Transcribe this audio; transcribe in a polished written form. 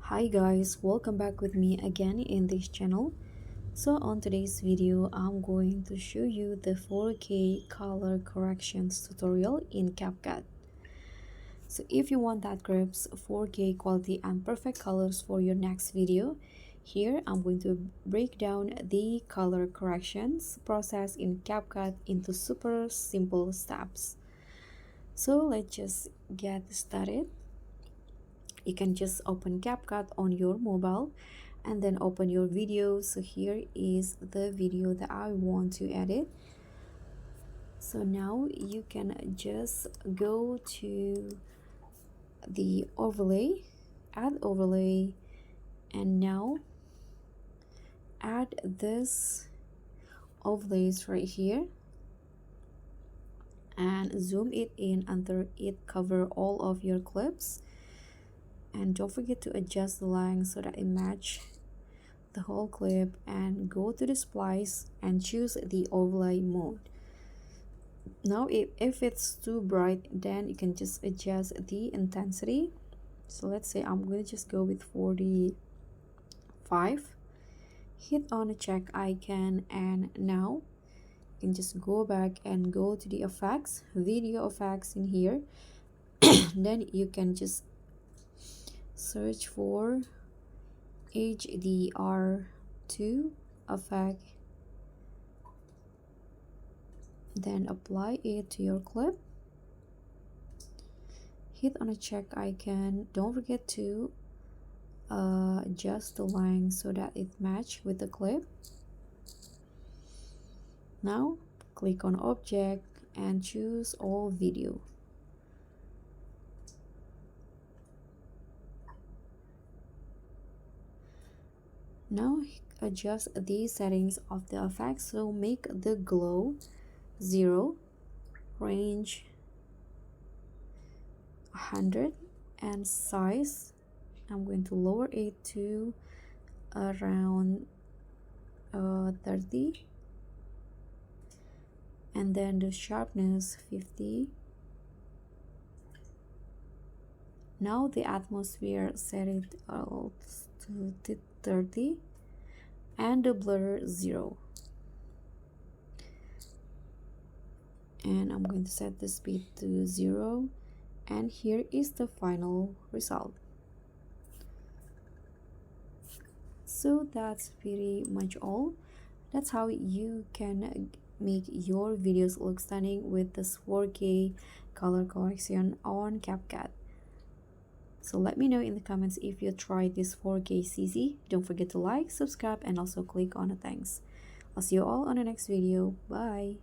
Hi guys, welcome back with me again in this channel. So on today's video, I'm going to show you the 4K color corrections tutorial in CapCut. So if you want that crisp 4K quality and perfect colors for your next video, here I'm going to break down the color corrections process in CapCut into super simple steps. So let's just get started. You can just open CapCut on your mobile and then open your video. So here is the video that I want to edit. So now you can just go to the overlay, add overlay, and now add this overlays right here and zoom it in until it cover all of your clips. And don't forget to adjust the length so that it match the whole clip, and go to the splice and choose the overlay mode. Now if it's too bright, then you can just adjust the intensity. So let's say I'm going to just go with 45. Hit on the check icon, and now you can just go back and go to the effects, video effects in here. Then you can just search for HDR2 effect, then apply it to your clip. Hit on a check icon. Don't forget to adjust the length so that it match with the clip. Now click on object and choose all video. Now adjust the settings of the effect. So make the glow 0, range 100, and size I'm going to lower it to around 30, and then the sharpness 50. Now the atmosphere, set it to 30, and the blur 0, and I'm going to set the speed to 0, and here is the final result. So that's pretty much all. That's how you can make your videos look stunning with this 4K color correction on CapCut. So let me know in the comments if you tried this 4K CC. Don't forget to like, subscribe, and also click on the thanks. I'll see you all on the next video. Bye.